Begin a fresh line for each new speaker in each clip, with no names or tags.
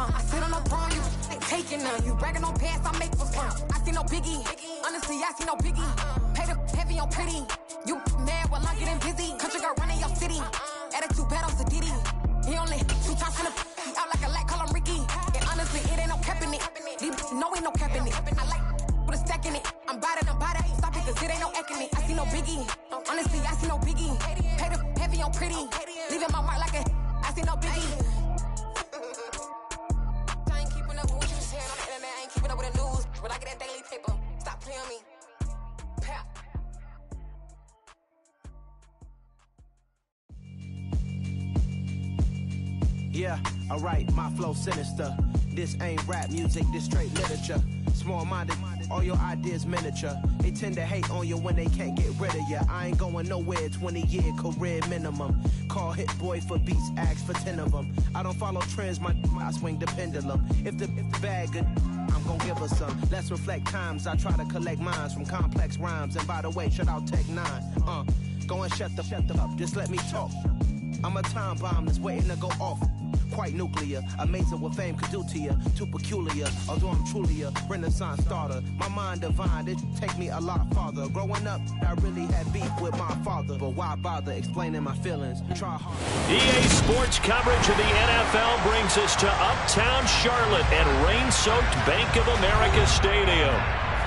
I sit on no throne, you taking none. You bragging on past, I make for fun. I see no biggie. Honestly, I see no biggie. Pay the heavy on pretty. You mad while I'm getting busy. Country girl running your city. Attitude bad on Sadiddy. He only 2 times in the out like a light, call him Ricky. And honestly, it ain't no cap in it. These no ain't no cap in it. I like with a stack in it. I'm bout it. Stop it, cause it ain't no acting it. I see no biggie. Honestly, I see no biggie. Pay the heavy on pretty. Leaving my mark like a I see no biggie. I ain't keeping up with what you saying on the internet. I ain't keeping up with the news. When I get that daily paper, stop playing me. Pap.
Yeah, alright, my flow sinister. This ain't rap music, this straight literature. Small-minded, all your ideas miniature. They tend to hate on you when they can't get rid of you. I ain't going nowhere, 20-year career minimum. Call Hit Boy for beats, ask for 10 of them. I don't follow trends, I swing the pendulum. If the bag good, I'm gon' give her some. Let's reflect times, I try to collect minds from complex rhymes. And by the way, shout out Tech 9. Go and shut the up, just let me talk. I'm a time bomb that's waiting to go off. Quite nuclear, amazing what fame could do to you. Too peculiar, although I'm truly a renaissance starter. My mind divine, it take me a lot farther. Growing up, I really had beef with my father. But why bother explaining my feelings? Try hard.
EA Sports coverage of the NFL brings us to Uptown Charlotte and rain-soaked Bank of America Stadium.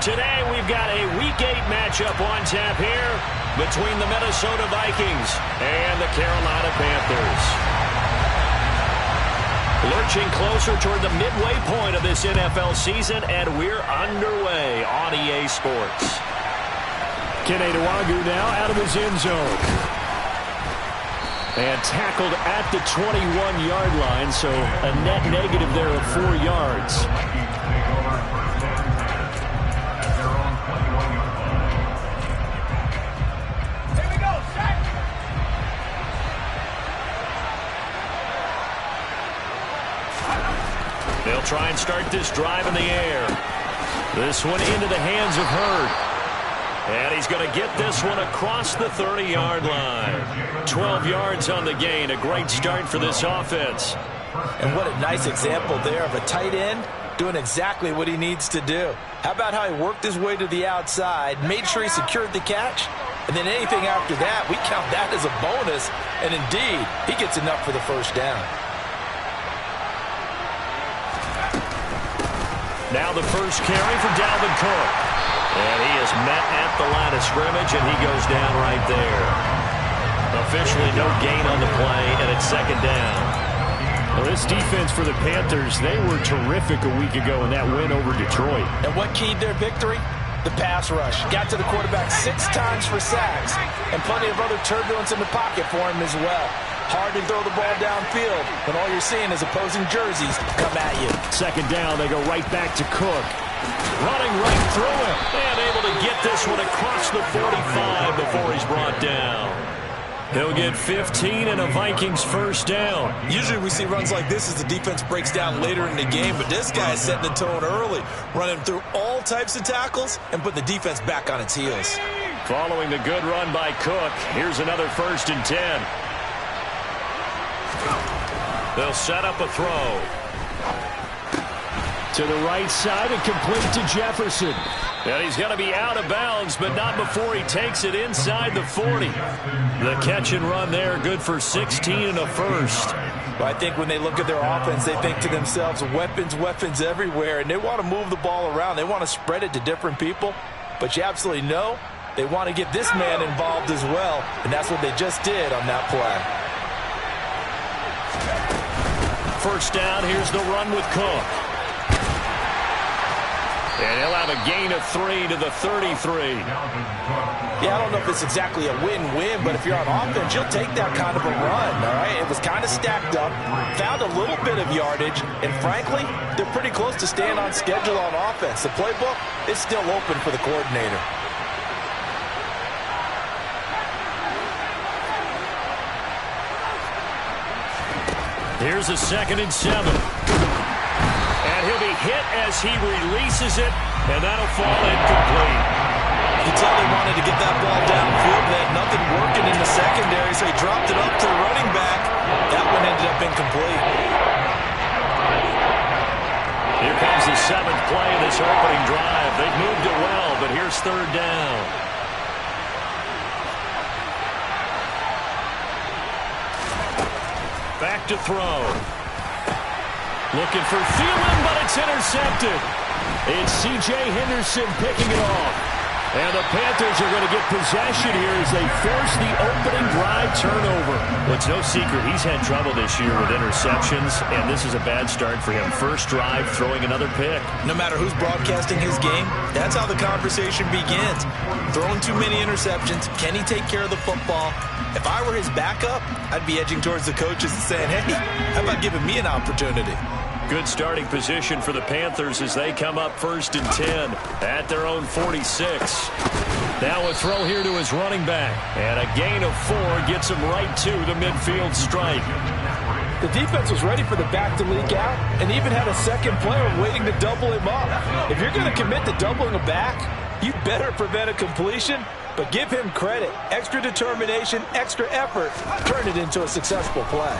Today we've got a Week 8 matchup on tap here between the Minnesota Vikings and the Carolina Panthers. Lurching closer toward the midway point of this NFL season, and we're underway on EA Sports. Kene Nwangwu now out of his end zone. And tackled at the 21-yard line, so a net negative there of 4 yards. They'll try and start this drive in the air. This one into the hands of Hurd. And he's going to get this one across the 30-yard line. 12 yards on the gain. A great start for this offense.
And what a nice example there of a tight end doing exactly what he needs to do. How about how he worked his way to the outside, made sure he secured the catch, and then anything after that, we count that as a bonus. And indeed, he gets enough for the first down.
Now the first carry for Dalvin Cook. And he is met at the line of scrimmage, and he goes down right there. Officially no gain on the play, and it's second down. Well, this defense for the Panthers, they were terrific a week ago in that win over Detroit.
And what keyed their victory? The pass rush. Got to the quarterback 6 times for sacks, and plenty of other turbulence in the pocket for him as well. Hard to throw the ball downfield when all you're seeing is opposing jerseys come at you.
Second down, they go right back to Cook. Running right through him. And able to get this one across the 45 before he's brought down. He'll get 15 and a Vikings first down.
Usually we see runs like this as the defense breaks down later in the game, but this guy is setting the tone early, running through all types of tackles and putting the defense back on its heels.
Following the good run by Cook, here's another 1st and 10. They'll set up a throw. To the right side and complete to Jefferson. And he's going to be out of bounds, but not before he takes it inside the 40. The catch and run there, good for 16 and a first.
Well, I think when they look at their offense, they think to themselves, weapons everywhere, and they want to move the ball around. They want to spread it to different people, but you absolutely know they want to get this man involved as well, and that's what they just did on that play.
First down, here's the run with Cook. And he'll have a gain of 3 to the 33.
Yeah, I don't know if it's exactly a win-win, but if you're on offense, you'll take that kind of a run, all right? It was kind of stacked up, found a little bit of yardage, and frankly, they're pretty close to staying on schedule on offense. The playbook is still open for the coordinator.
Here's a 2nd and 7. And he'll be hit as he releases it, and that'll fall incomplete.
You can tell they wanted to get that ball downfield. They had nothing working in the secondary, so he dropped it up to the running back. That one ended up incomplete.
7th play of this opening drive. They've moved it well, but here's 3rd down. Back to throw. Looking for Thielen, but it's intercepted. It's C.J. Henderson picking it off. And the Panthers are going to get possession here as they force the opening drive turnover. Well, it's no secret he's had trouble this year with interceptions, and this is a bad start for him. First drive, throwing another pick.
No matter who's broadcasting his game, that's how the conversation begins. Throwing too many interceptions, can he take care of the football? If I were his backup, I'd be edging towards the coaches and saying, hey, how about giving me an opportunity?
Good starting position for the Panthers as they come up 1st and 10 at their own 46. Now a throw here to his running back. And a gain of 4 gets him right to the midfield stripe.
The defense was ready for the back to leak out and even had a second player waiting to double him up. If you're going to commit to doubling a back, you better prevent a completion, but give him credit. Extra determination, extra effort, turn it into a successful play.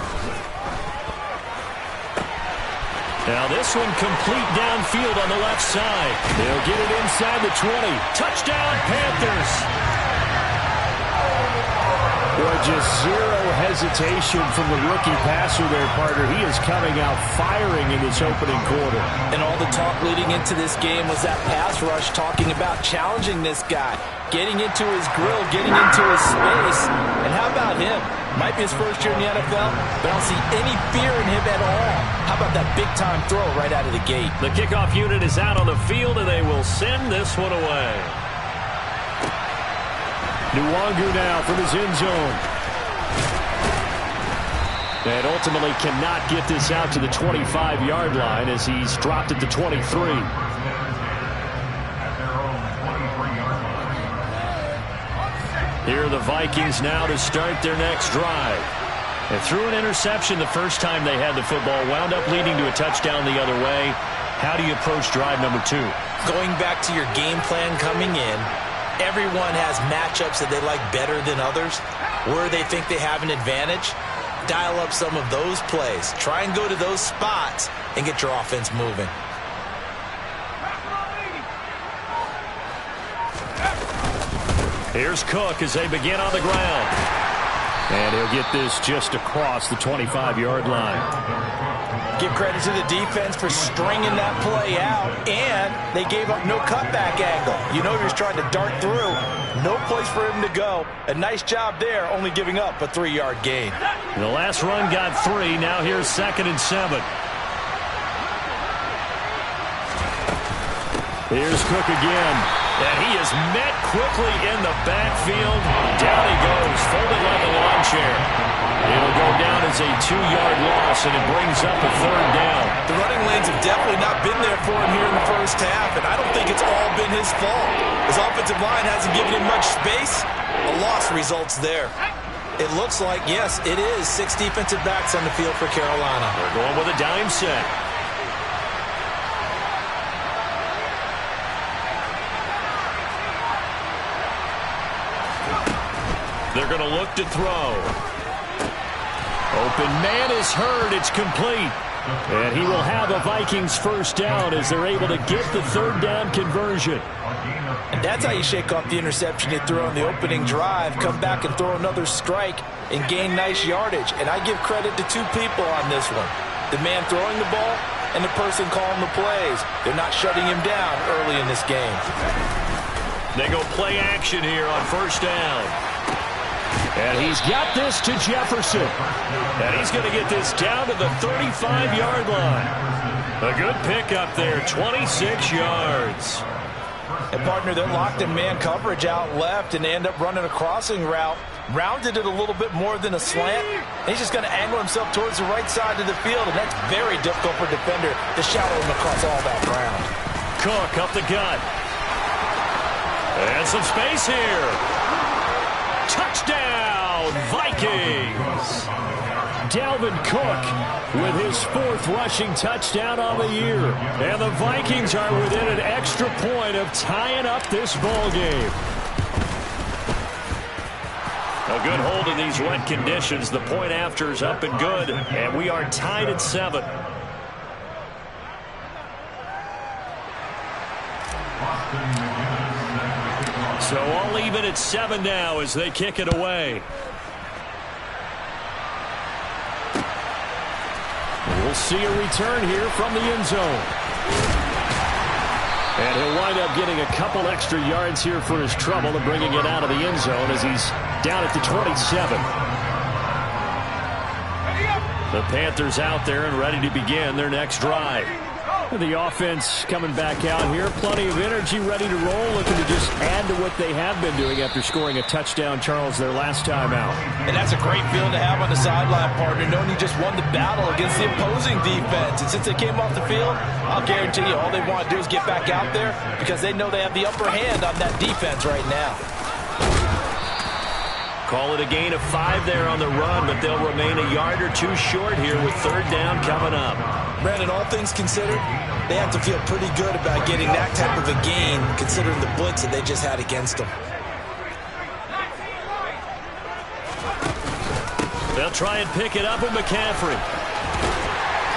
Now this one complete downfield on the left side. They'll get it inside the 20. Touchdown, Panthers.
Well, just zero hesitation from the rookie passer there, partner. He is coming out firing in this opening quarter.
And all the talk leading into this game was that pass rush talking about challenging this guy, getting into his grill, getting into his space. And how about him? Might be his first year in the NFL, but I don't see any fear in him at all. How about that big-time throw right out of the gate?
The kickoff unit is out on the field, and they will send this one away.
Nwangu now from his end zone.
And ultimately cannot get this out to the 25-yard line as he's dropped at the 23. Here are the Vikings now to start their next drive. And threw an interception the first time they had the football, wound up leading to a touchdown the other way. How do you approach drive number 2?
Going back to your game plan coming in, everyone has matchups that they like better than others, where they think they have an advantage. Dial up some of those plays. Try and go to those spots and get your offense moving.
Here's Cook as they begin on the ground.
And he'll get this just across the 25-yard line.
Give credit to the defense for stringing that play out, and they gave up no cutback angle. You know he was trying to dart through. No place for him to go. A nice job there, only giving up a 3-yard gain.
The last run got 3. Now here's 2nd and 7. Here's Cook again. And he is met quickly in the backfield. Down he goes, folded like a lawn chair. It'll go down as a 2-yard loss, and it brings up a 3rd down.
The running lanes have definitely not been there for him here in the first half, and I don't think it's all been his fault. His offensive line hasn't given him much space. A loss results there. It looks like, yes, it is 6 defensive backs on the field for Carolina.
They're going with a dime set. They're going to look to throw. Open man is heard. It's complete. And he will have a Vikings first down as they're able to get the 3rd down conversion.
And that's how you shake off the interception you threw on the opening drive, come back and throw another strike and gain nice yardage. And I give credit to 2 people on this one. The man throwing the ball and the person calling the plays. They're not shutting him down early in this game.
They go play action here on 1st down. And he's got this to Jefferson. And he's going to get this down to the 35-yard line. A good pickup there, 26 yards.
And, partner, they're locked in man coverage out left, and they end up running a crossing route. Rounded it a little bit more than a slant. And he's just going to angle himself towards the right side of the field, and that's very difficult for a defender to shadow him across all that ground.
Cook up the gut. And some space here. Touchdown, Vikings! Dalvin Cook with his 4th rushing touchdown on the year. And the Vikings are within an extra point of tying up this ball game. A good hold in these wet conditions. The point after is up and good. And we are tied at 7. So all even at 7 now as they kick it away.
We'll see a return here from the end zone. And he'll wind up getting a couple extra yards here for his trouble and bringing it out of the end zone as he's down at the 27.
The Panthers out there and ready to begin their next drive.
The offense coming back out here. Plenty of energy, ready to roll, looking to just add to what they have been doing after scoring a touchdown, Charles, their last time out.
And that's a great feeling to have on the sideline, partner, knowing you just won the battle against the opposing defense. And since they came off the field, I'll guarantee you all they want to do is get back out there because they know they have the upper hand on that defense right now.
Call it a gain of 5 there on the run, but they'll remain a yard or two short here with 3rd down coming up.
Brandon, all things considered, they have to feel pretty good about getting that type of a gain considering the blitz that they just had against them.
They'll try and pick it up with McCaffrey.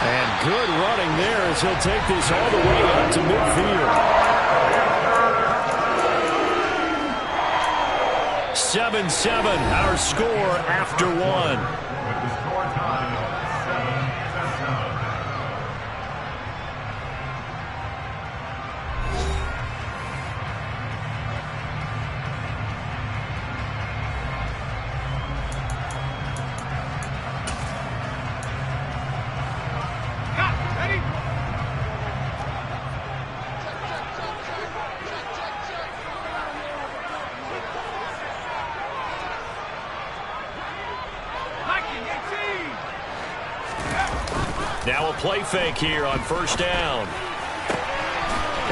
And good running there as he'll take this all the way up to midfield.
7-7, our score after 1. Now a play fake here on 1st down.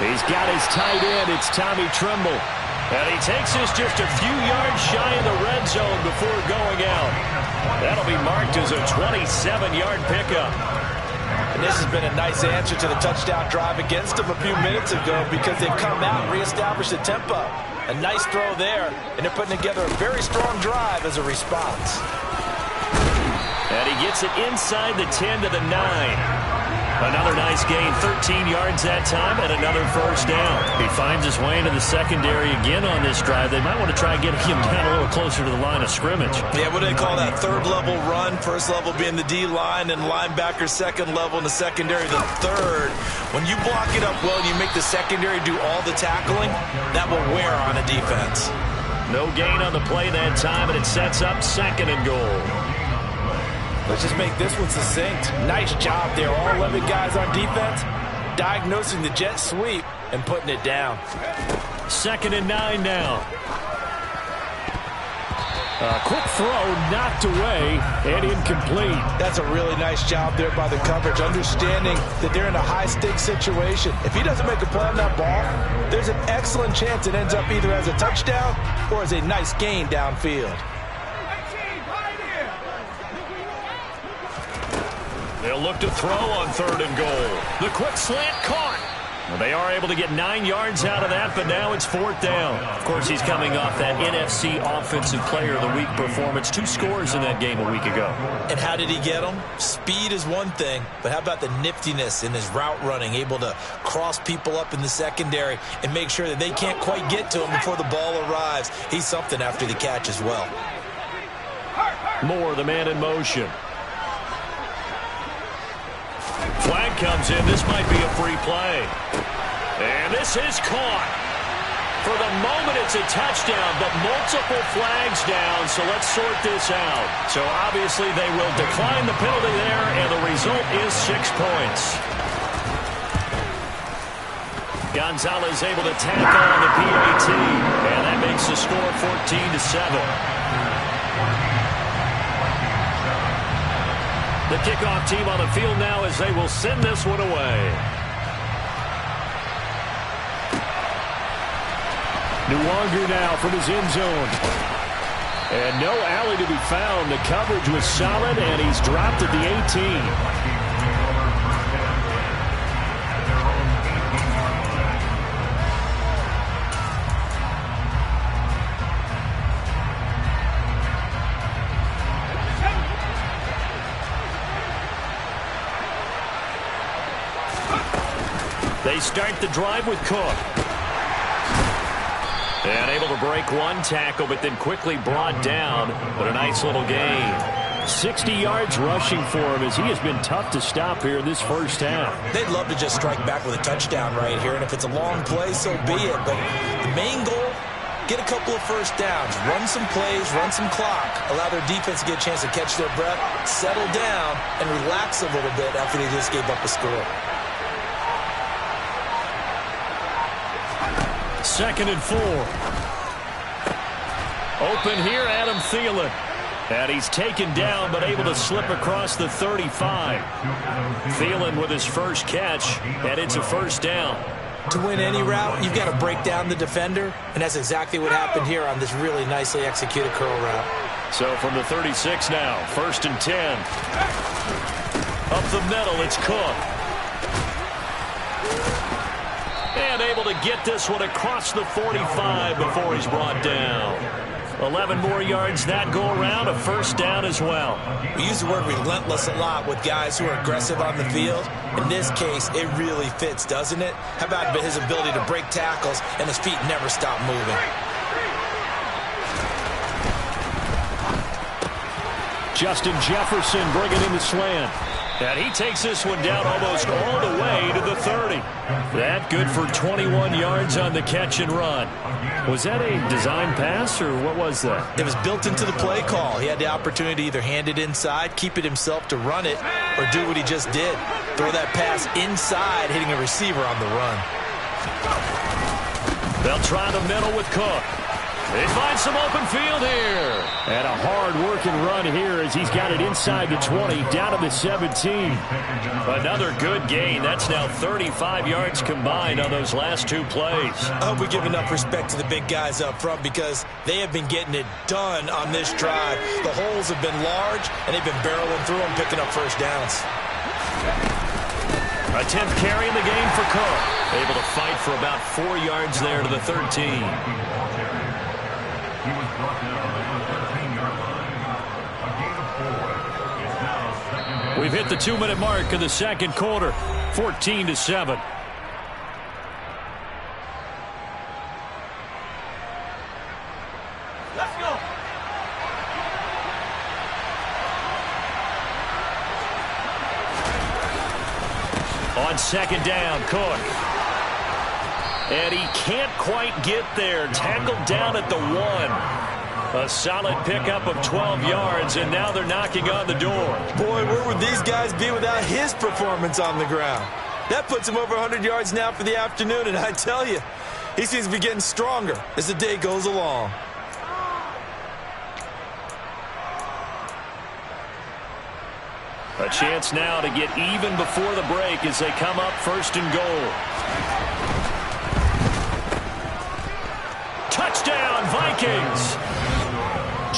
He's got his tight end. It's Tommy Tremble.
And he takes this just a few yards shy of the red zone before going out. That'll be marked as a 27-yard pickup.
And this has been a nice answer to the touchdown drive against them a few minutes ago because they've come out and reestablished the tempo. A nice throw there, and they're putting together a very strong drive as a response.
And he gets it inside the 10 to the 9. Another nice gain, 13 yards that time, and another 1st down. He finds his way into the secondary again on this drive. They might want to try and get him down a little closer to the line of scrimmage.
Yeah, what do they call that? 3rd level run, 1st level being the D-line, and linebacker 2nd level in the secondary, the 3rd. When you block it up well and you make the secondary do all the tackling, that will wear on a defense.
No gain on the play that time, and it sets up 2nd and goal.
Let's just make this one succinct. Nice job there. All 11 guys on defense diagnosing the jet sweep and putting it down.
2nd and 9 now.
A quick throw knocked away and incomplete.
That's a really nice job there by the coverage, understanding that they're in a high-stakes situation. If he doesn't make a play on that ball, there's an excellent chance it ends up either as a touchdown or as a nice gain downfield.
They'll look to throw on 3rd and goal. The quick slant caught. Well, they are able to get 9 yards out of that, but now it's 4th down. Of course, he's coming off that NFC Offensive Player of the Week performance. 2 scores in that game a week ago.
And how did he get them? Speed is one thing, but how about the niftiness in his route running, able to cross people up in the secondary and make sure that they can't quite get to him before the ball arrives. He's something after the catch as well.
Moore, the man in motion. Flag comes in. This might be a free play. And this is caught. For the moment, it's a touchdown, but multiple flags down, so let's sort this out. So obviously they will decline the penalty there, and the result is 6 points. Gonzalez able to tack on the PAT, and that makes the score 14-7. The kickoff team on the field now as they will send this one away.
Nwangu now from his end zone. And no alley to be found. The coverage was solid, and he's dropped at the 18.
They start the drive with Cook. And able to break one tackle, but then quickly brought down. But a nice little gain.
60 yards rushing for him as he has been tough to stop here in this first half.
They'd love to just strike back with a touchdown right here, and if it's a long play, so be it. But the main goal, get a couple of first downs, run some plays, run some clock, allow their defense to get a chance to catch their breath, settle down, and relax a little bit after they just gave up a score.
2nd and 4. Open here, Adam Thielen. And he's taken down, but able to slip across the 35. Thielen with his first catch, and it's a first down.
To win any route, you've got to break down the defender, and that's exactly what happened here on this really nicely executed curl route.
So from the 36 now, 1st and 10. Up the middle, it's Cook. And able to get this one across the 45 before he's brought down. 11 more yards that go around, a first down as well.
We use the word relentless a lot with guys who are aggressive on the field. In this case, it really fits, doesn't it? How about his ability to break tackles and his feet never stop moving?
Justin Jefferson bringing in the slant. And he takes this one down almost all the way to the 30. That good for 21 yards on the catch and run. Was that a design pass, or what was that?
It was built into the play call. He had the opportunity to either hand it inside, keep it himself to run it, or do what he just did. Throw that pass inside, hitting a receiver on the run.
They'll try the middle with Cook. They find some open field here. And a hard-working run here as he's got it inside the 20, down to the 17. Another good gain. That's now 35 yards combined on those last two plays.
I hope we give enough respect to the big guys up front because they have been getting it done on this drive. The holes have been large, and they've been barreling through them, picking up first downs.
A 10th carry in the game for Cook. Able to fight for about 4 yards there to the 13.
We've hit the 2-minute mark of the second quarter, 14-7.
Let's go.
On second down, Cook. And he can't quite get there. Tackled down at the 1. A solid pickup of 12 yards, and now they're knocking on the door.
Boy, where would these guys be without his performance on the ground? That puts him over 100 yards now for the afternoon, and I tell you, he seems to be getting stronger as the day goes along.
A chance now to get even before the break as they come up 1st and goal. Touchdown, Vikings!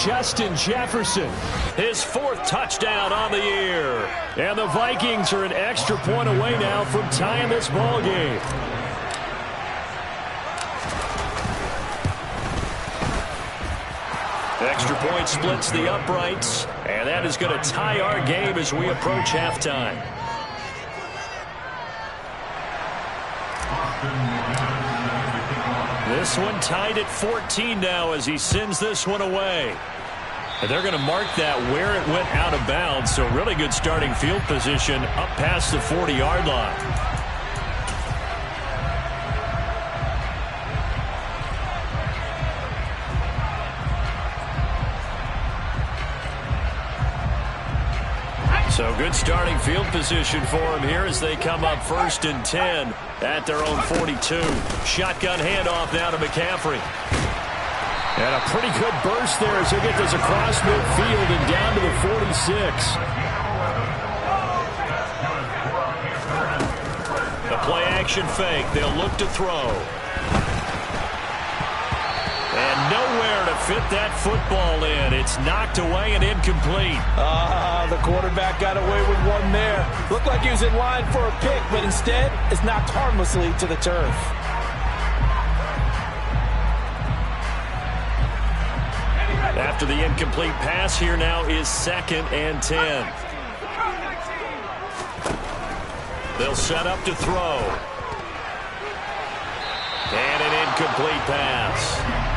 Justin Jefferson,
his 4th touchdown on the year.
And the Vikings are an extra point away now from tying this ball game.
Extra point splits the uprights, and that is going to tie our game as we approach halftime. This one tied at 14 now as he sends this one away. And they're going to mark that where it went out of bounds, so really good starting field position up past the 40-yard line. So good starting field position for him here as they come up 1st and 10 at their own 42. Shotgun handoff now to McCaffrey.
And a pretty good burst there as he gets this across midfield and down to the 46.
The play action fake. They'll look to throw. And nowhere to fit that football in. It's knocked away and incomplete.
The quarterback got away with one there. Looked like he was in line for a pick, but instead it's knocked harmlessly to the turf.
After the incomplete pass, here now is 2nd and 10. They'll set up to throw. And an incomplete pass.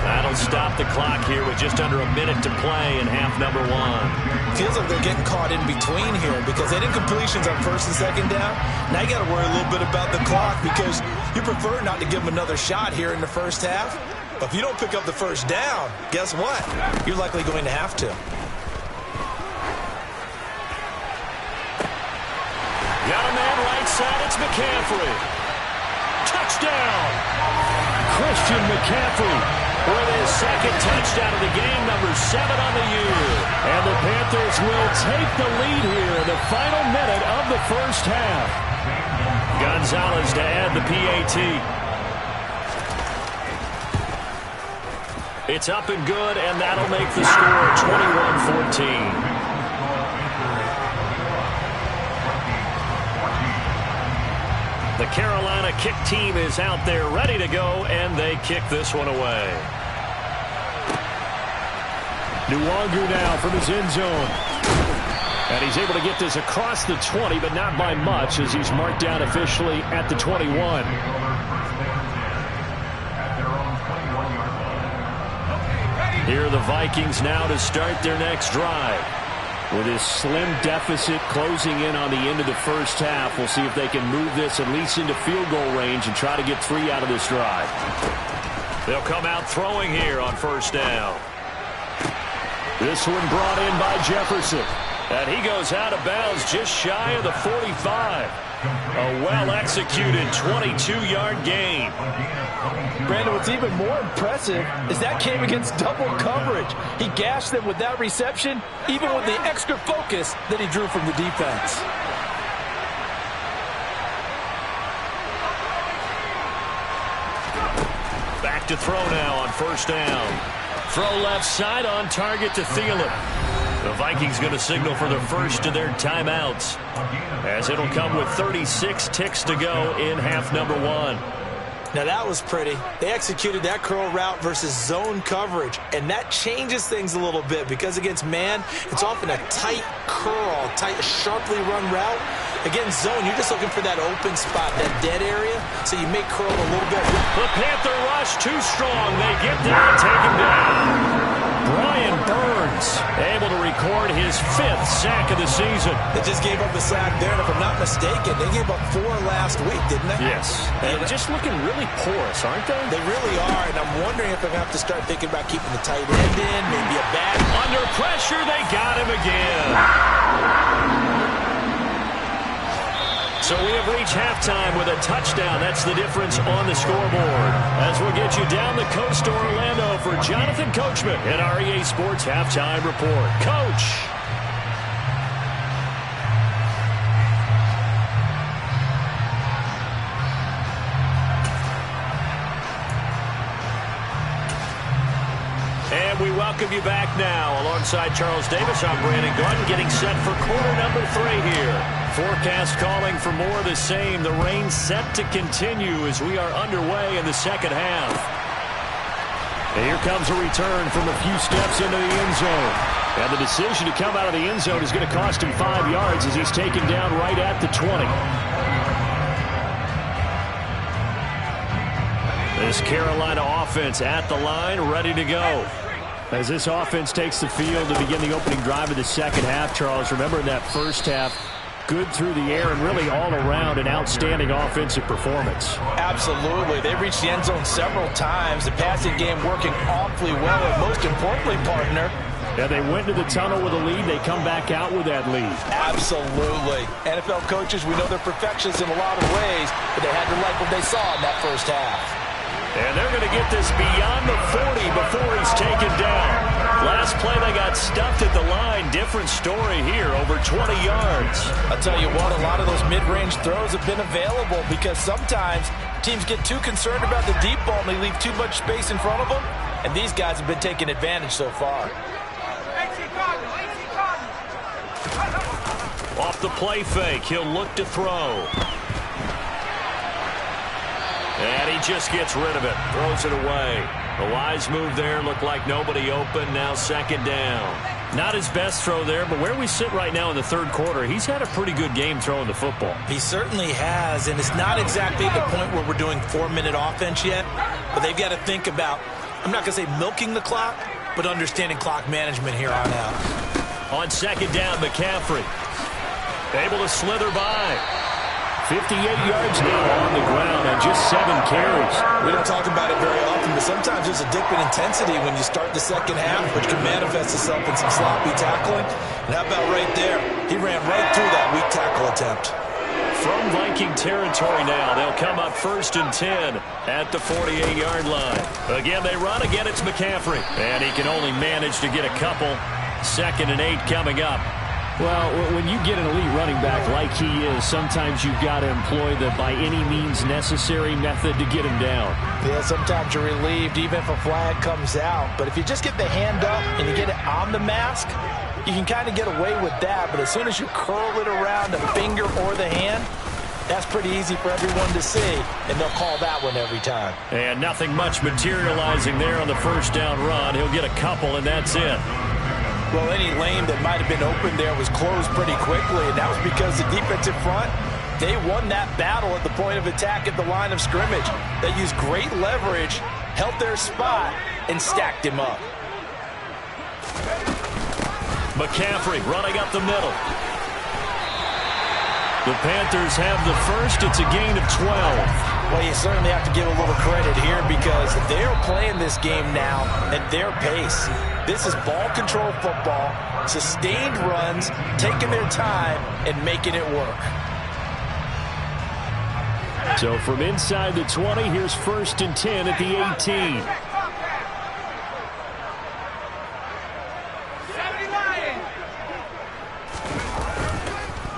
That'll stop the clock here with just under a minute to play in half number 1.
Feels like they're getting caught in between here because they did completions on first and second down. Now you got to worry a little bit about the clock because you prefer not to give them another shot here in the first half. But if you don't pick up the first down, guess what? You're likely going to have to.
Got a man right side. It's McCaffrey. Touchdown! Christian McCaffrey with his second touchdown of the game, number 7 on the year. And the Panthers will take the lead here in the final minute of the first half. Gonzalez to add the PAT. It's up and good, and that'll make the score 21-14. The Carolina kick team is out there ready to go, and they kick this one away.
Nwangu now from his end zone. And he's able to get this across the 20, but not by much as he's marked down officially at the 21.
Here are the Vikings now to start their next drive.
With his slim deficit closing in on the end of the first half, we'll see if they can move this at least into field goal range and try to get 3 out of this drive.
They'll come out throwing here on first down.
This one brought in by Jefferson.
And he goes out of bounds just shy of the 45. A well-executed 22-yard gain.
Brandon, what's even more impressive is that came against double coverage. He gashed them with that reception, even with the extra focus that he drew from the defense.
Back to throw now on first down. Throw left side on target to Thielen. The Vikings going to signal for the first of their timeouts, as it'll come with 36 ticks to go in half number 1.
Now that was pretty. They executed that curl route versus zone coverage, and that changes things a little bit because against man, it's often a tight curl, tight, sharply run route. Against zone, you're just looking for that open spot, that dead area, so you may curl a little bit.
The Panther rush too strong. They get there and take him down. Brian Burns able to record his 5th sack of the season.
They just gave up a sack there, and if I'm not mistaken, they gave up 4 last week, didn't they?
Yes. And just looking really porous, aren't they?
They really are, and I'm wondering if I'm going to have to start thinking about keeping the tight end in, maybe a back.
Under pressure, they got him again. So we have reached halftime with a touchdown. That's the difference on the scoreboard. As we'll get you down the coast to Orlando for Jonathan Coachman at our EA Sports Halftime Report. Coach. And we welcome you back now. Alongside Charles Davis, I'm Brandon Gordon, getting set for quarter number 3 here. Forecast calling for more of the same. The rain set to continue as we are underway in the second half.
And here comes a return from a few steps into the end zone. And the decision to come out of the end zone is going to cost him 5 yards as he's taken down right at the 20.
This Carolina offense at the line, ready to go.
As this offense takes the field to begin the opening drive of the second half, Charles, remember in that first half, good through the air and really all around an outstanding offensive performance.
Absolutely. They reached the end zone several times. The passing game working awfully well, and most importantly, partner,
yeah, they went to the tunnel with a lead. They come back out with that lead.
Absolutely. NFL coaches, we know they're perfectionists in a lot of ways, but they had to like what they saw in that first half.
And they're going to get this beyond the 40 before he's taken down. Last play, they got stuffed at the line. Different story here, over 20 yards.
I'll tell you what, a lot of those mid-range throws have been available because sometimes teams get too concerned about the deep ball and they leave too much space in front of them, and these guys have been taking advantage so far.
Off the play fake, he'll look to throw. And he just gets rid of it, throws it away. A wise move there, looked like nobody open, now second down. Not his best throw there, but where we sit right now in the third quarter, he's had a pretty good game throwing the football.
He certainly has, and it's not exactly the point where we're doing 4-minute offense yet, but they've got to think about I'm not going to say milking the clock, but understanding clock management here on out.
On second down, McCaffrey able to slither by. 58 yards now on the ground on just 7 carries.
We don't talk about it very often, but sometimes there's a dip in intensity when you start the second half, which can manifest itself in some sloppy tackling. And how about right there? He ran right through that weak tackle attempt.
From Viking territory now, they'll come up 1st and 10 at the 48-yard line. Again, they run. Again, it's McCaffrey. And he can only manage to get a couple. 2nd and 8 coming up.
Well, when you get an elite running back like he is, sometimes you've got to employ the by any means necessary method to get him down.
Yeah, sometimes you're relieved even if a flag comes out. But if you just get the hand up and you get it on the mask, you can kind of get away with that. But as soon as you curl it around the finger or the hand, that's pretty easy for everyone to see, and they'll call that one every time.
And nothing much materializing there on the 1st down run. He'll get a couple, and that's it.
Well, any lane that might have been open there was closed pretty quickly, and that was because the defensive front, they won that battle at the point of attack at the line of scrimmage. They used great leverage, held their spot, and stacked him up.
McCaffrey running up the middle. The Panthers have the first. It's a gain of 12.
Well, you certainly have to give a little credit here because they're playing this game now at their pace. This is ball control football, sustained runs, taking their time, and making it work.
So from inside the 20, here's 1st and 10 at the 18.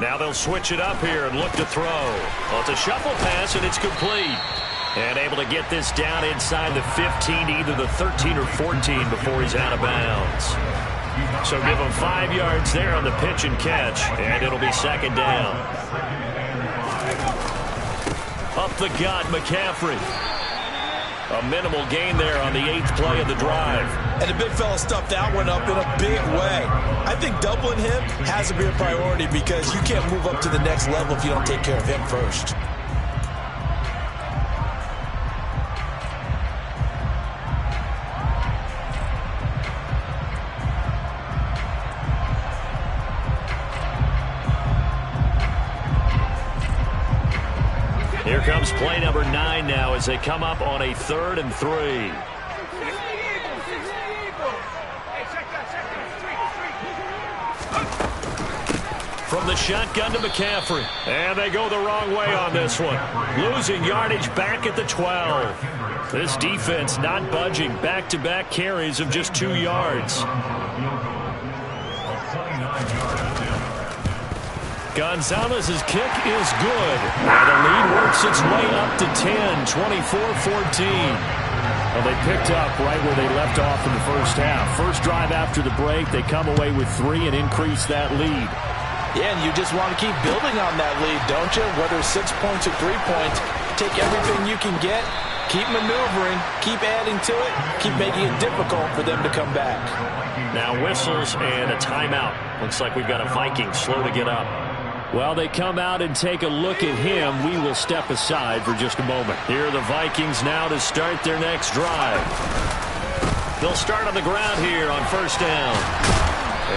Now they'll switch it up here and look to throw. Well, it's a shuffle pass, and it's complete. And able to get this down inside the 15, either the 13 or 14 before he's out of bounds. So give him 5 yards there on the pitch and catch, and it'll be 2nd down. Up the gut, McCaffrey. A minimal gain there on the 8th play of the drive.
And the big fella stuffed that one up in a big way. I think doubling him has to be a priority because you can't move up to the next level if you don't take care of him first.
Here comes play number 9 now as they come up on a 3rd and 3. From the shotgun to McCaffrey. And they go the wrong way on this one. Losing yardage back at the 12. This defense not budging. Back-to-back carries of just 2 yards. Gonzalez's kick is good. And the lead works its way up to 10, 24-14. Well, they picked up right where they left off in the first half. First drive after the break, they come away with 3 and increase that lead.
Yeah, and you just want to keep building on that lead, don't you? Whether 6 points or 3 points, take everything you can get, keep maneuvering, keep adding to it, keep making it difficult for them to come back.
Now whistles and a timeout. Looks like we've got a Viking slow to get up.
Well, they come out and take a look at him. We will step aside for just a moment.
Here are the Vikings now to start their next drive. They'll start on the ground here on 1st down.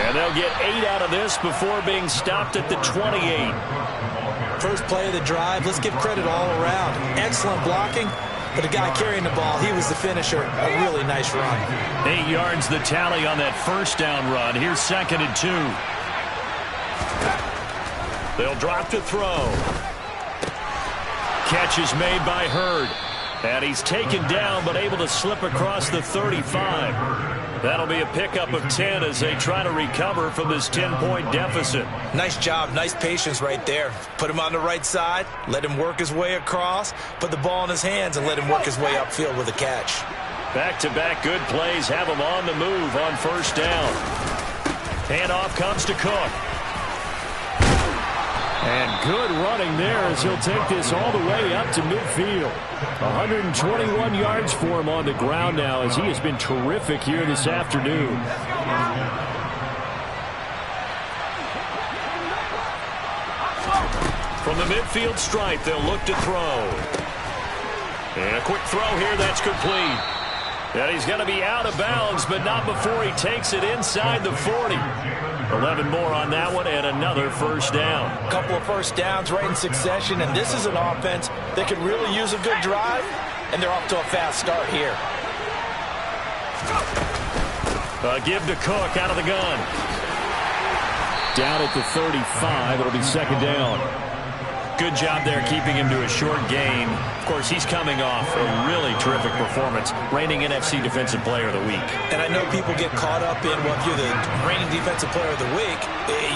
And they'll get 8 out of this before being stopped at the 28.
First play of the drive, let's give credit all around. Excellent blocking, but the guy carrying the ball, he was the finisher. A really nice run.
8 yards the tally on that 1st down run. Here's 2nd and 2. They'll drop to throw. Catch is made by Hurd. And he's taken down but able to slip across the 35. That'll be a pickup of 10 as they try to recover from this 10-point deficit.
Nice job. Nice patience right there. Put him on the right side. Let him work his way across. Put the ball in his hands and let him work his way upfield with a catch.
Back-to-back good plays have him on the move on 1st down. Handoff comes to Cook.
And good running there as he'll take this all the way up to midfield. 121 yards for him on the ground now as he has been terrific here this afternoon.
From the midfield stripe, they'll look to throw. And a quick throw here, that's complete.
And he's going to be out of bounds, but not before he takes it inside the 40. 11 more on that one and another first down.
A couple of first downs right in succession, and this is an offense that could really use a good drive, and they're off to a fast start here.
Give to Cook out of the gun.
Down at the 35, it'll be second down.
Good job there keeping him to a short gain. Of course, he's coming off a really terrific performance, reigning NFC Defensive Player of the Week.
And I know people get caught up in, well, if you're the reigning Defensive Player of the Week,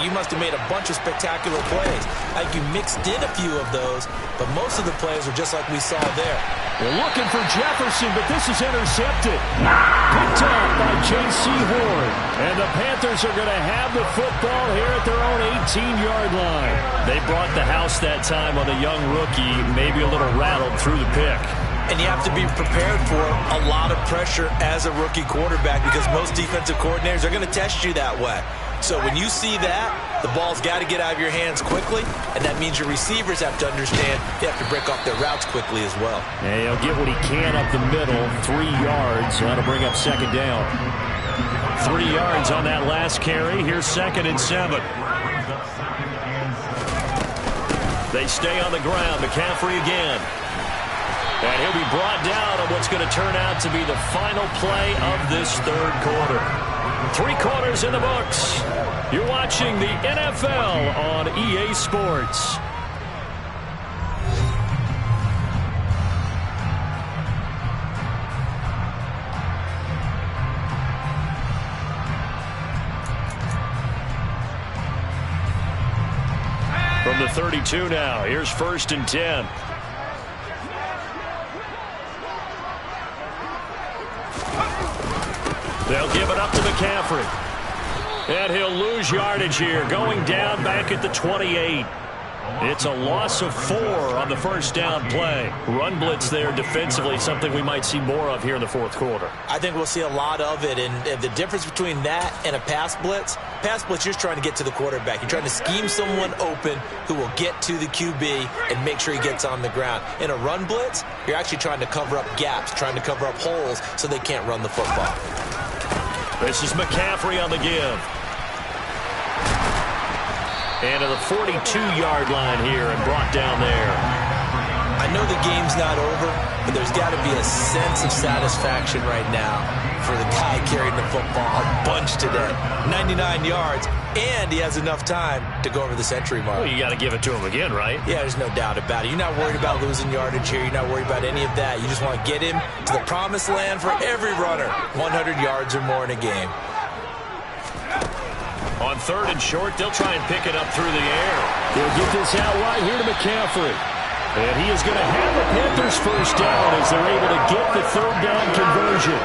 you must have made a bunch of spectacular plays. I think you mixed in a few of those, but most of the plays are just like we saw there.
They're looking for Jefferson, but this is intercepted. Picked up by J.C. Horn. And the Panthers are going to have the football here at their own 18-yard line. They brought the house that time on the young rookie, maybe a little rattled through the pick.
And you have to be prepared for a lot of pressure as a rookie quarterback because most defensive coordinators are going to test you that way. So when you see that, the ball's got to get out of your hands quickly, and that means your receivers have to understand they have to break off their routes quickly as well.
And he'll get what he can up the middle, 3 yards. That'll bring up second down. 3 yards on that last carry. Here's 2nd and 7. They stay on the ground. McCaffrey again. And he'll be brought down on what's going to turn out to be the final play of this third quarter. 3 quarters in the books. You're watching the NFL on EA Sports. From the 32 now, here's 1st and 10. They'll give it up to McCaffrey. And he'll lose yardage here, going down back at the 28. It's a loss of 4 on the first down play. Run blitz there defensively, something we might see more of here in the fourth quarter.
I think we'll see a lot of it, and the difference between that and a pass blitz, you're just trying to get to the quarterback. You're trying to scheme someone open who will get to the QB and make sure he gets on the ground. In a run blitz, you're actually trying to cover up gaps, trying to cover up holes so they can't run the football.
This is McCaffrey on the give. And to the 42-yard line here and brought down there.
I know the game's not over, but there's got to be a sense of satisfaction right now for the guy carrying the football a bunch today. 99 yards, and he has enough time to go over the century mark.
Well, you got to give it to him again, right?
Yeah, there's no doubt about it. You're not worried about losing yardage here. You're not worried about any of that. You just want to get him to the promised land for every runner. 100 yards or more in a game.
On 3rd and short, they'll try and pick it up through the air.
They'll get this out wide here to McCaffrey.
And he is going to have the Panthers first down as they're able to get the 3rd down conversion.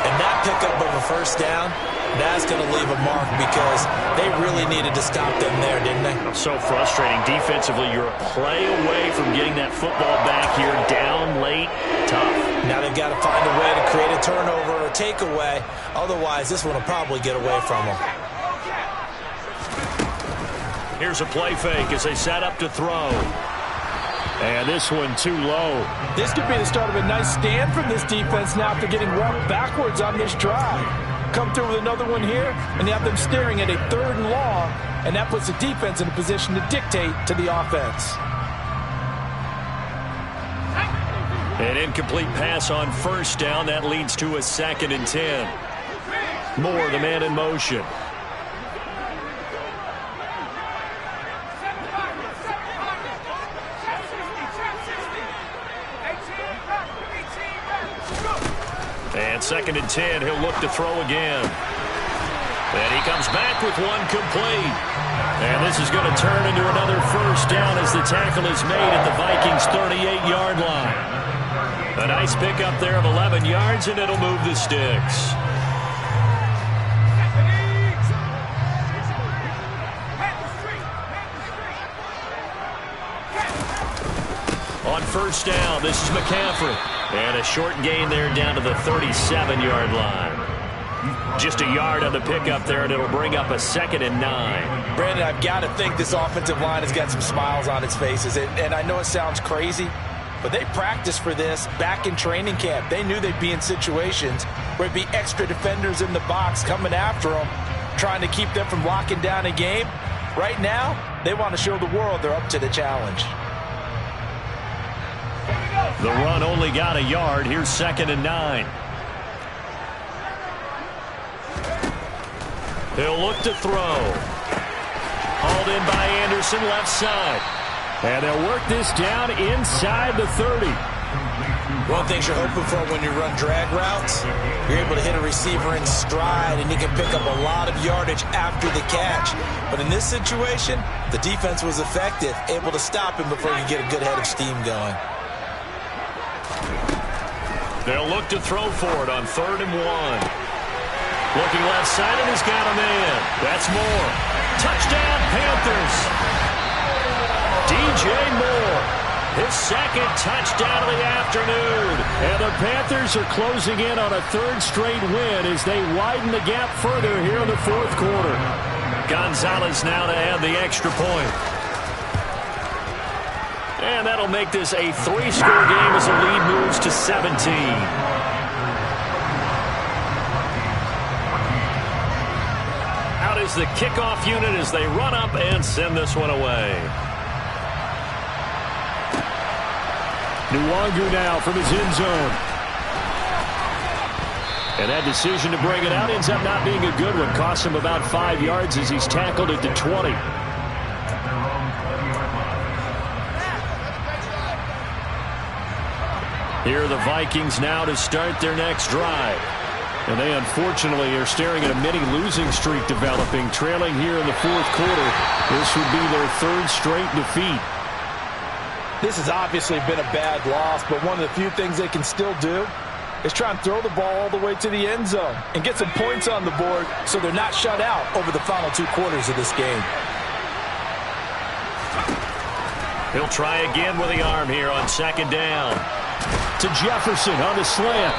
And that pickup of a first down, that's going to leave a mark because they really needed to stop them there, didn't they?
So frustrating. Defensively, you're a play away from getting that football back here down late. Tough. Now they've got to find a way to create a turnover or takeaway. Otherwise, this one will probably get away from them. Here's a play fake as they set up to throw.
And this one too low.
This could be the start of a nice stand from this defense now after getting walked backwards on this drive. Come through with another one here, and you have them staring at a 3rd and long, and that puts the defense in a position to dictate to the offense.
An incomplete pass on first down. That leads to a 2nd and 10. Moore, the man in motion. And 2nd and 10, he'll look to throw again. And he comes back with one complete. And this is going to turn into another first down as the tackle is made at the Vikings' 38-yard line. A nice pickup there of 11 yards, and it'll move the sticks. On first down, this is McCaffrey. And a short gain there down to the 37-yard line. Just a yard on the pickup there, and it'll bring up a 2nd and 9.
Brandon, I've got to think this offensive line has got some smiles on its faces. And I know it sounds crazy, but they practiced for this back in training camp. They knew they'd be in situations where it'd be extra defenders in the box coming after them, trying to keep them from locking down a game. Right now, they want to show the world they're up to the challenge.
The run only got a yard. Here's 2nd and 9. He'll look to throw. Hauled in by Anderson, left side. And they'll work this down inside the 30.
One thing you're hoping for when you run drag routes, you're able to hit a receiver in stride, and you can pick up a lot of yardage after the catch. But in this situation, the defense was effective, able to stop him before you get a good head of steam going.
They'll look to throw for it on 3rd and 1. Looking left side, and he's got a man. That's Moore. Touchdown, Panthers. DJ Moore, his 2nd touchdown of the afternoon.
And the Panthers are closing in on a 3rd straight win as they widen the gap further here in the 4th quarter.
Gonzalez now to add the extra point. And that'll make this a 3-score game as the lead moves to 17. Out is the kickoff unit as they run up and send this one away.
Nwangu now from his end zone. And that decision to bring it out ends up not being a good one. Costs him about 5 yards as he's tackled at the 20. Here are the Vikings now to start their next drive. And they unfortunately are staring at a mini losing streak developing, trailing here in the 4th quarter. This would be their 3rd straight defeat.
This has obviously been a bad loss, but one of the few things they can still do is try and throw the ball all the way to the end zone and get some points on the board so they're not shut out over the final 2 quarters of this game.
He'll try again with the arm here on 2nd down.
To Jefferson on the slant.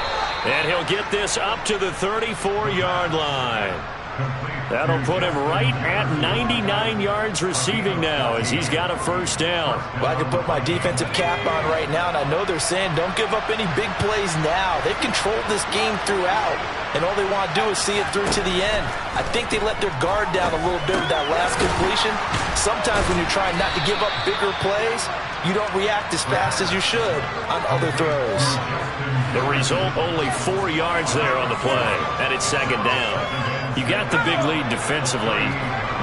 And he'll get this up to the 34-yard line. That'll put him right at 99 yards receiving now as he's got a 1st down.
Well, I can put my defensive cap on right now, and I know they're saying don't give up any big plays now. They've controlled this game throughout, and all they want to do is see it through to the end. I think they let their guard down a little bit with that last completion. Sometimes when you're trying not to give up bigger plays, you don't react as fast as you should on other throws.
The result, only 4 yards there on the play, and it's 2nd down. You got the big lead defensively,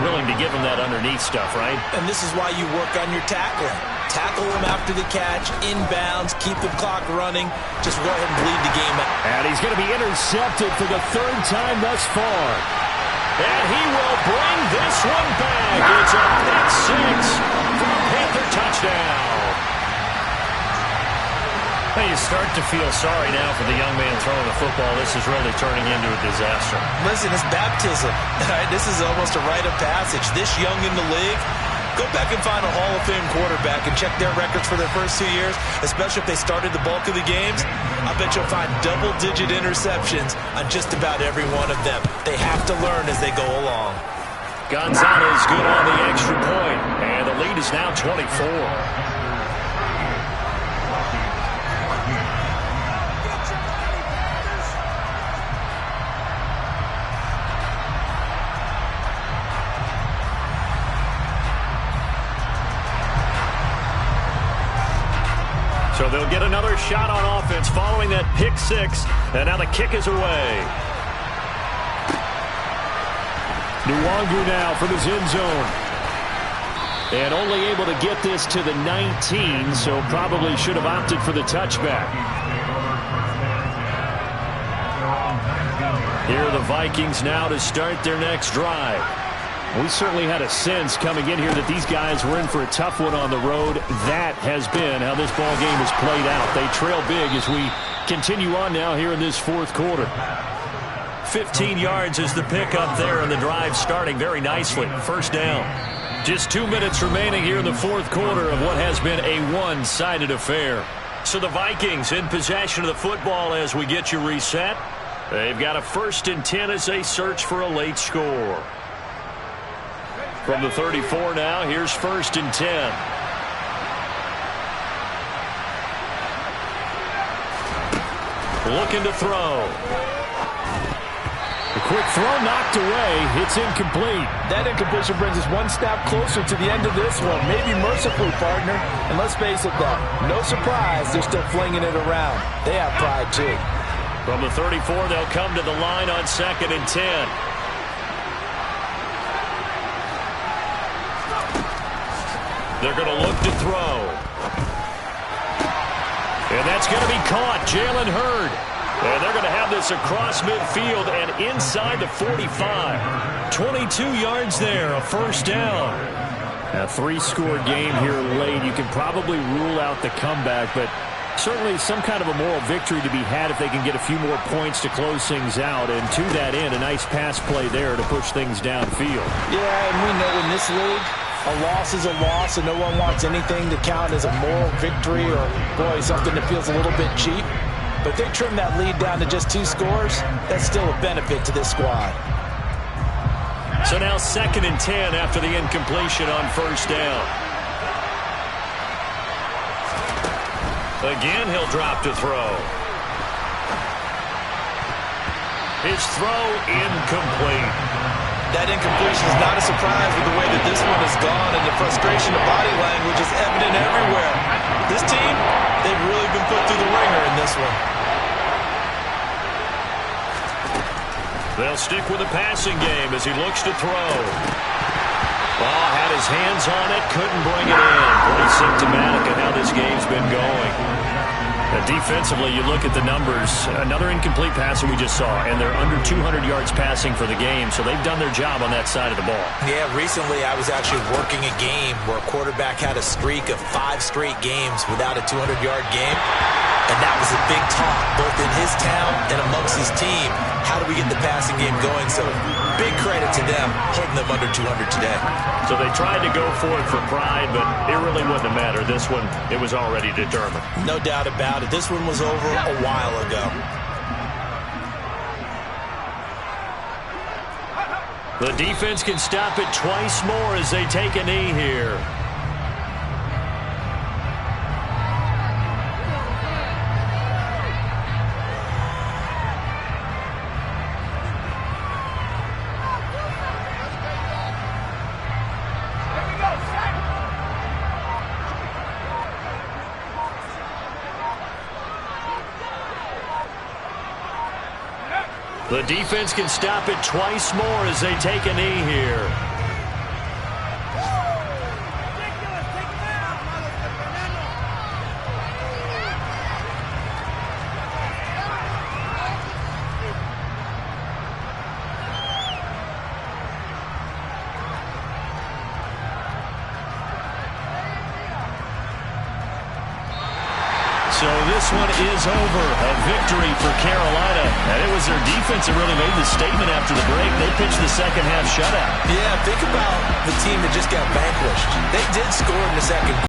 willing to give them that underneath stuff, right?
And this is why you work on your tackling. Tackle them after the catch, inbounds, keep the clock running. Just go ahead and bleed the game out.
And he's going to be intercepted for the 3rd time thus far.
And he will bring this one back. It's a pick 6 for a Panther touchdown. You start to feel sorry now for the young man throwing the football. This is really turning into a disaster.
Listen, it's baptism. Right? This is almost a rite of passage. This young in the league, go back and find a Hall of Fame quarterback and check their records for their first 2 years, especially if they started the bulk of the games. I bet you'll find double-digit interceptions on just about every one of them. They have to learn as they go along.
Gonzalez good on the extra point, and the lead is now 24. So they'll get another shot on offense following that pick 6, and now the kick is away.
Nwangu now from his end zone. And only able to get this to the 19, so probably should have opted for the touchback. Here are the Vikings now to start their next drive. We certainly had a sense coming in here that these guys were in for a tough one on the road. That has been how this ball game has played out. They trail big as we continue on now here in this 4th quarter.
15 yards is the pickup there, and the drive starting very nicely. 1st down. Just 2 minutes remaining here in the 4th quarter of what has been a one-sided affair. So the Vikings in possession of the football as we get you reset. They've got a 1st and 10 as they search for a late score. From the 34 now, here's 1st and 10. looking to throw.
A quick throw knocked away. It's incomplete.
That incompletion brings us one step closer to the end of this one. Maybe mercifully, partner. And let's face it, though, no surprise they're still flinging it around. They have pride, too.
From the 34, they'll come to the line on 2nd and 10. They're going to look to throw. And that's going to be caught. Jalen Hurd. And they're going to have this across midfield and inside the 45. 22 yards there, a first down. A 3-score game here late. You can probably rule out the comeback, but certainly some kind of a moral victory to be had if they can get a few more points to close things out. And to that end, a nice pass play there to push things downfield.
Yeah, and we know in this league, a loss is a loss, and no one wants anything to count as a moral victory or, boy, something that feels a little bit cheap. But they trim that lead down to just 2 scores. That's still a benefit to this squad.
So now 2nd and 10 after the incompletion on first down. Again, he'll drop to throw. His throw incomplete.
That incompletion is not a surprise with the way that this one has gone, and the frustration of body language is evident everywhere. This team, they've really been put through the ringer in this one.
They'll stick with the passing game as he looks to throw. Ball had his hands on it, couldn't bring it in. Pretty symptomatic of how this game's been going. Defensively, you look at the numbers. Another incomplete pass that we just saw, and they're under 200 yards passing for the game, so they've done their job on that side of the ball.
Yeah, recently I was actually working a game where a quarterback had a streak of 5 straight games without a 200-yard game, and that was a big talk, both in his town and amongst his team. How do we get the passing game going? So big credit to them holding them under 200 today.
So they tried to go for it for pride, but it really wouldn't have mattered. This one, it was already determined.
No doubt about it. This one was over a while ago.
The defense can stop it twice more as they take a knee here. The defense can stop it twice more as they take a knee here. So this one is over. A victory for Carolina. And it was their defense that really made the statement after the break. They pitched the second half shutout.
Yeah, think about the team that just got vanquished. They did score in the second